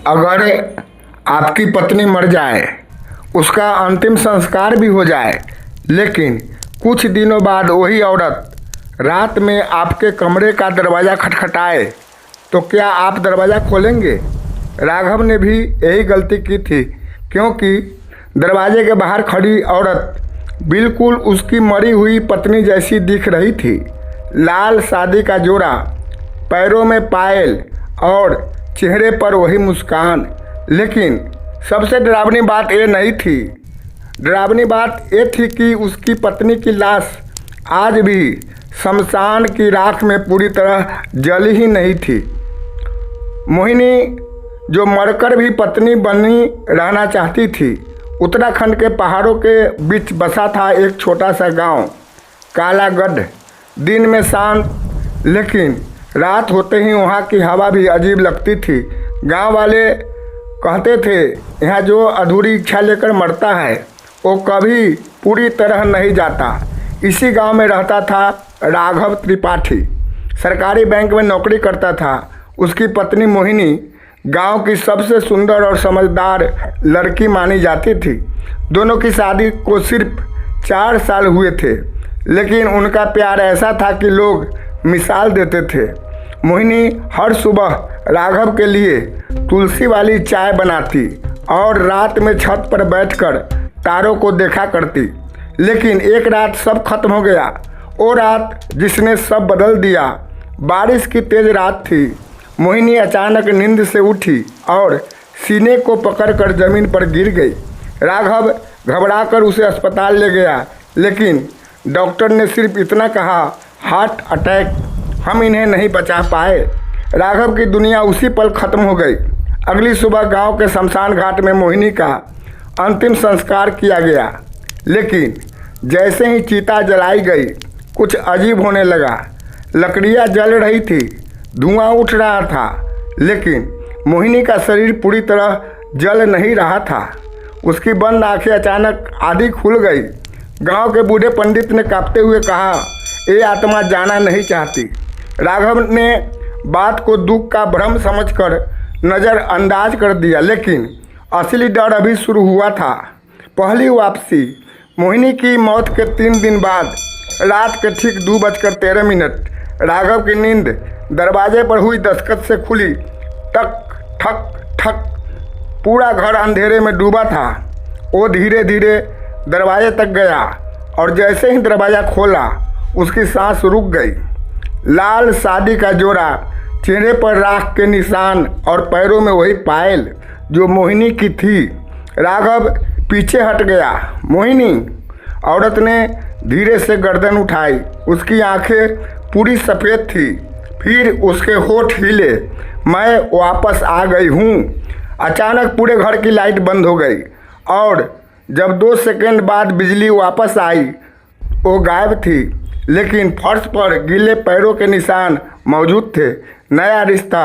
अगर आपकी पत्नी मर जाए, उसका अंतिम संस्कार भी हो जाए, लेकिन कुछ दिनों बाद वही औरत रात में आपके कमरे का दरवाज़ा खटखटाए, तो क्या आप दरवाज़ा खोलेंगे? राघव ने भी यही गलती की थी, क्योंकि दरवाजे के बाहर खड़ी औरत बिल्कुल उसकी मरी हुई पत्नी जैसी दिख रही थी। लाल शादी का जोड़ा, पैरों में पायल और चेहरे पर वही मुस्कान। लेकिन सबसे डरावनी बात ये नहीं थी। डरावनी बात ये थी कि उसकी पत्नी की लाश आज भी शमशान की राख में पूरी तरह जली ही नहीं थी। मोहिनी, जो मरकर भी पत्नी बनी रहना चाहती थी, उत्तराखंड के पहाड़ों के बीच बसा था एक छोटा सा गांव, कालागढ़। दिन में शांत, लेकिन रात होते ही वहाँ की हवा भी अजीब लगती थी। गांव वाले कहते थे, यहाँ जो अधूरी इच्छा लेकर मरता है वो कभी पूरी तरह नहीं जाता। इसी गांव में रहता था राघव त्रिपाठी। सरकारी बैंक में नौकरी करता था। उसकी पत्नी मोहिनी गांव की सबसे सुंदर और समझदार लड़की मानी जाती थी। दोनों की शादी को सिर्फ 4 साल हुए थे, लेकिन उनका प्यार ऐसा था कि लोग मिसाल देते थे। मोहिनी हर सुबह राघव के लिए तुलसी वाली चाय बनाती और रात में छत पर बैठकर तारों को देखा करती। लेकिन एक रात सब खत्म हो गया, वो रात जिसने सब बदल दिया। बारिश की तेज रात थी। मोहिनी अचानक नींद से उठी और सीने को पकड़कर जमीन पर गिर गई। राघव घबराकर उसे अस्पताल ले गया, लेकिन डॉक्टर ने सिर्फ इतना कहा, हार्ट अटैक, हम इन्हें नहीं बचा पाए। राघव की दुनिया उसी पल खत्म हो गई। अगली सुबह गांव के शमशान घाट में मोहिनी का अंतिम संस्कार किया गया, लेकिन जैसे ही चिता जलाई गई, कुछ अजीब होने लगा। लकड़ियाँ जल रही थी, धुआं उठ रहा था, लेकिन मोहिनी का शरीर पूरी तरह जल नहीं रहा था। उसकी बंद आंखें अचानक आधी खुल गई। गांव के बूढ़े पंडित ने कांपते हुए कहा, ये आत्मा जाना नहीं चाहती। राघव ने बात को दुख का भ्रम समझकर नज़रअंदाज कर दिया, लेकिन असली डर अभी शुरू हुआ था। पहली वापसी। मोहिनी की मौत के 3 दिन बाद रात के ठीक 2:13 राघव की नींद दरवाजे पर हुई दस्तक से खुली। टक ठक ठक। पूरा घर अंधेरे में डूबा था। वो धीरे धीरे दरवाजे तक गया और जैसे ही दरवाज़ा खोला, उसकी सांस रुक गई। लाल शादी का जोड़ा, चेहरे पर राख के निशान और पैरों में वही पायल जो मोहिनी की थी। राघव पीछे हट गया। मोहिनी, औरत ने धीरे से गर्दन उठाई। उसकी आंखें पूरी सफ़ेद थी। फिर उसके होठ हिले। मैं वापस आ गई हूँ। अचानक पूरे घर की लाइट बंद हो गई और जब 2 सेकंड बाद बिजली वापस आई, वो गायब थी, लेकिन फर्श पर गीले पैरों के निशान मौजूद थे। नया रिश्ता,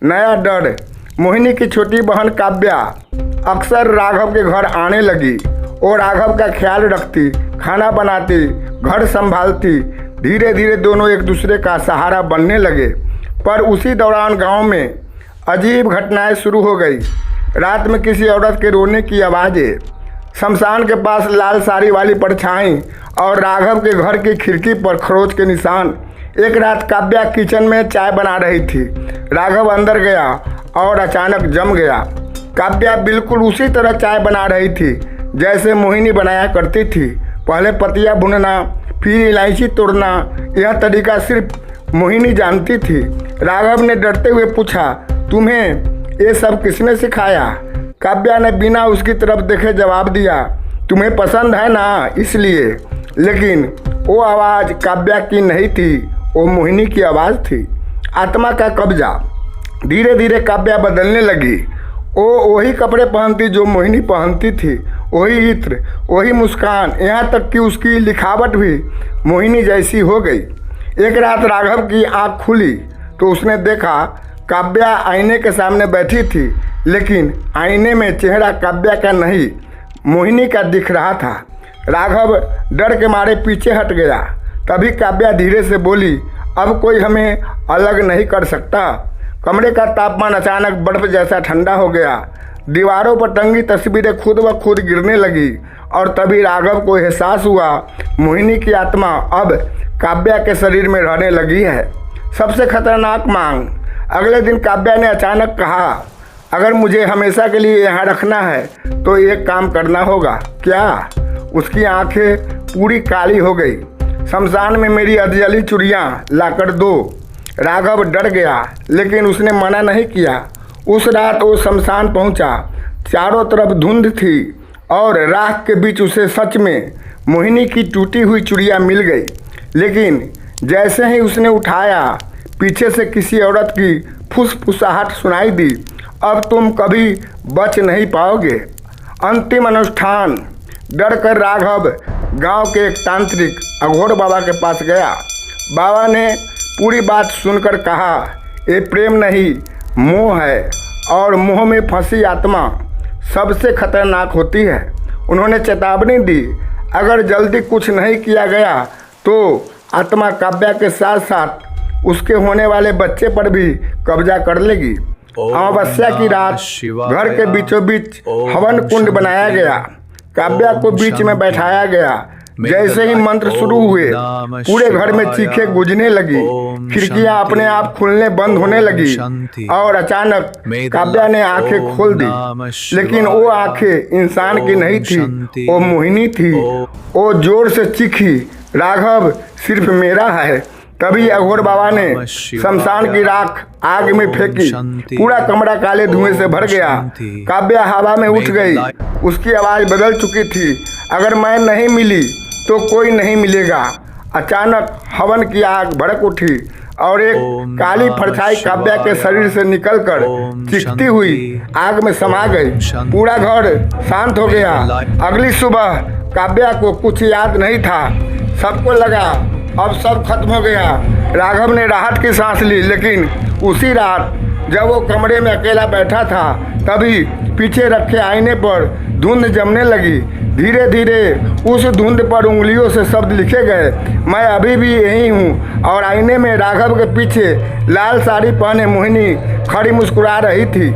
नया डर। मोहिनी की छोटी बहन काव्या अक्सर राघव के घर आने लगी। वो राघव का ख्याल रखती, खाना बनाती, घर संभालती। धीरे धीरे दोनों एक दूसरे का सहारा बनने लगे। पर उसी दौरान गांव में अजीब घटनाएं शुरू हो गई। रात में किसी औरत के रोने की आवाज़ें, शमशान के पास लाल साड़ी वाली परछाई और राघव के घर की खिड़की पर खरोच के निशान। एक रात काव्या किचन में चाय बना रही थी। राघव अंदर गया और अचानक जम गया। काव्या बिल्कुल उसी तरह चाय बना रही थी जैसे मोहिनी बनाया करती थी। पहले पतिया भुनना, फिर इलायची तोड़ना। यह तरीका सिर्फ मोहिनी जानती थी। राघव ने डरते हुए पूछा, तुम्हें ये सब किसने सिखाया? काव्या ने बिना उसकी तरफ देखे जवाब दिया, तुम्हें पसंद है ना, इसलिए। लेकिन वो आवाज़ काव्या की नहीं थी, वो मोहिनी की आवाज़ थी। आत्मा का कब्जा। धीरे धीरे काव्या बदलने लगी। वो वही कपड़े पहनती जो मोहिनी पहनती थी, वही इत्र, वही मुस्कान, यहाँ तक कि उसकी लिखावट भी मोहिनी जैसी हो गई। एक रात राघव की आँख खुली तो उसने देखा काव्या आईने के सामने बैठी थी, लेकिन आईने में चेहरा काव्या का नहीं, मोहिनी का दिख रहा था। राघव डर के मारे पीछे हट गया। तभी काव्या धीरे से बोली, अब कोई हमें अलग नहीं कर सकता। कमरे का तापमान अचानक बर्फ जैसा ठंडा हो गया। दीवारों पर टंगी तस्वीरें खुद ब खुद गिरने लगी और तभी राघव को एहसास हुआ मोहिनी की आत्मा अब काव्या के शरीर में रहने लगी है। सबसे खतरनाक मांग। अगले दिन काव्या ने अचानक कहा, अगर मुझे हमेशा के लिए यहाँ रखना है तो एक काम करना होगा। क्या? उसकी आंखें पूरी काली हो गई। शमशान में मेरी अधजली चूड़ियाँ लाकर दो। राघव डर गया लेकिन उसने मना नहीं किया। उस रात वो शमशान पहुंचा। चारों तरफ धुंध थी और राख के बीच उसे सच में मोहिनी की टूटी हुई चूड़ियाँ मिल गई। लेकिन जैसे ही उसने उठाया, पीछे से किसी औरत की फुसफुसाहट सुनाई दी, अब तुम कभी बच नहीं पाओगे। अंतिम अनुष्ठान। डर कर राघव गांव के एक तांत्रिक अघोर बाबा के पास गया। बाबा ने पूरी बात सुनकर कहा, ये प्रेम नहीं मोह है और मोह में फंसी आत्मा सबसे खतरनाक होती है। उन्होंने चेतावनी दी, अगर जल्दी कुछ नहीं किया गया तो आत्मा काव्या के साथ साथ उसके होने वाले बच्चे पर भी कब्जा कर लेगी। अमावस्या की रात घर के बीचों बीच हवन कुंड बनाया गया। काव्या को बीच में बैठाया गया। जैसे ही मंत्र शुरू हुए, पूरे घर में चीखें गूंजने लगी, खिड़कियां अपने आप खुलने बंद होने लगी और अचानक काव्या ने आंखें खोल दी। लेकिन वो आंखें इंसान की नहीं थी, वो मोहिनी थी। वो जोर से चीखी, राघव सिर्फ मेरा है। तभी अघोर बाबा ने शमशान की राख आग में फेंकी। पूरा कमरा काले धुएं से भर गया। काव्या हवा में उठ गई। उसकी आवाज बदल चुकी थी, अगर मैं नहीं मिली तो कोई नहीं मिलेगा। अचानक हवन की आग भड़क उठी और एक काली परछाई काव्या के शरीर से निकलकर चिखती हुई आग में समा गई। पूरा घर शांत हो गया। अगली सुबह काव्या को कुछ याद नहीं था। सबको लगा अब सब खत्म हो गया। राघव ने राहत की सांस ली। लेकिन उसी रात जब वो कमरे में अकेला बैठा था, तभी पीछे रखे आईने पर धुंध जमने लगी। धीरे धीरे उस धुंध पर उंगलियों से शब्द लिखे गए, मैं अभी भी यही हूँ। और आईने में राघव के पीछे लाल साड़ी पहने मोहिनी खड़ी मुस्कुरा रही थी।